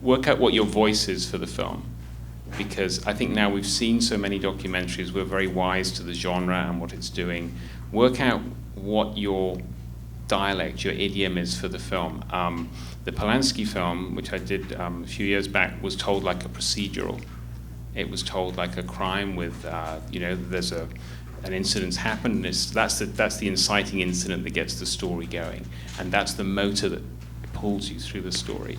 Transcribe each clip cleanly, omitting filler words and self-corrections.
work out what your voice is for the film. Because I think now we've seen so many documentaries, we're very wise to the genre and what it's doing. Work out what your dialect, your idiom is for the film. The Polanski film, which I did a few years back, was told like a procedural. It was told like a crime with, there's an incident's happened, and that's the inciting incident that gets the story going. And that's the motor that pulls you through the story.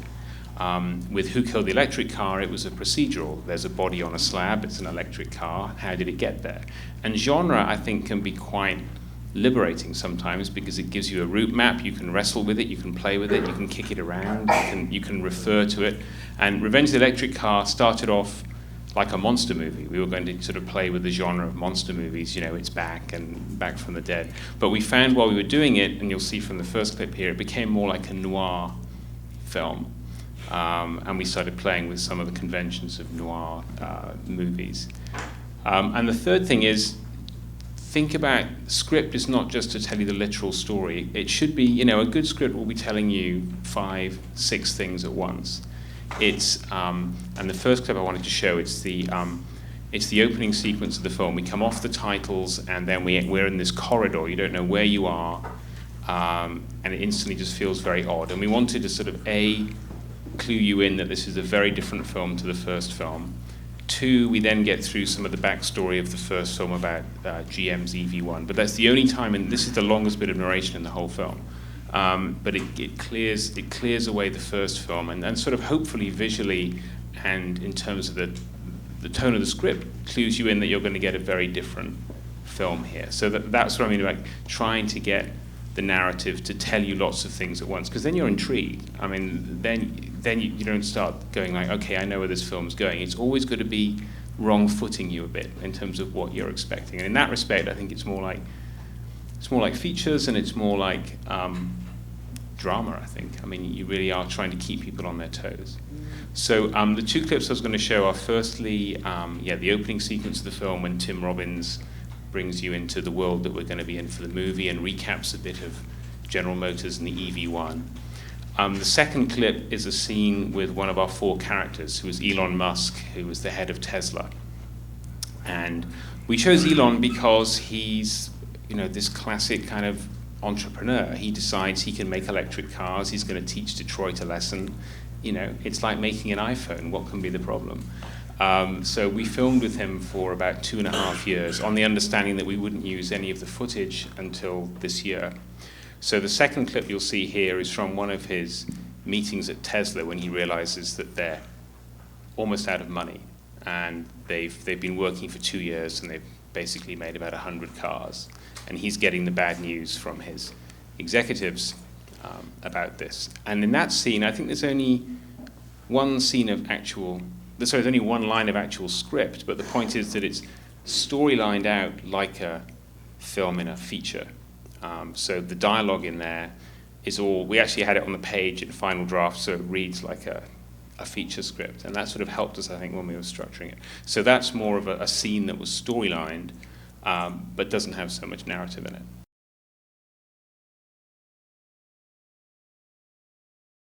With Who Killed the Electric Car, it was a procedural. There's a body on a slab, it's an electric car, how did it get there? And genre, I think, can be quite liberating sometimes because it gives you a route map, you can wrestle with it, you can play with it, you can kick it around, you can refer to it. And Revenge of the Electric Car started off like a monster movie. We were going to sort of play with the genre of monster movies, it's back and back from the dead. But we found while we were doing it, and you'll see from the first clip here, it became more like a noir film. And we started playing with some of the conventions of noir movies. And the third thing is, think about script is not just to tell you the literal story. It should be, a good script will be telling you 5, 6 things at once. It's and the first clip I wanted to show, it's the opening sequence of the film. We come off the titles and then we're in this corridor. You don't know where you are, and it instantly just feels very odd. And we wanted to sort of clue you in that this is a very different film to the first film. 2, we then get through some of the backstory of the first film about GM's EV1, but that's the only time, and this is the longest bit of narration in the whole film. But it clears away the first film, and sort of hopefully visually and in terms of the tone of the script clues you in that you're going to get a very different film here. So that's what I mean about trying to get the narrative to tell you lots of things at once, because then you're intrigued. I mean, then you don't start going like, okay, I know where this film's going. It's always going to be wrong-footing you a bit in terms of what you're expecting. And in that respect, I think it's more like features, and it's more like drama, I think. I mean, you really are trying to keep people on their toes. So the 2 clips I was going to show are firstly, the opening sequence of the film when Tim Robbins brings you into the world that we're going to be in for the movie and recaps a bit of General Motors and the EV1. The second clip is a scene with one of our 4 characters, who is Elon Musk, who was the head of Tesla. And we chose Elon because he's, this classic kind of entrepreneur. He decides he can make electric cars. He's going to teach Detroit a lesson. It's like making an iPhone. What can be the problem? So we filmed with him for about 2.5 years on the understanding that we wouldn't use any of the footage until this year. So the second clip you'll see here is from one of his meetings at Tesla when he realizes that they're almost out of money. And they've been working for 2 years and they've basically made about 100 cars. And he's getting the bad news from his executives about this. And in that scene, I think there's only one there's only one line of actual script, but the point is that it's storylined out like a film in a feature. So the dialogue in there is all, we actually had it on the page in final draft, so it reads like a feature script. And that sort of helped us, I think, when we were structuring it. So that's more of a scene that was storylined, but doesn't have so much narrative in it.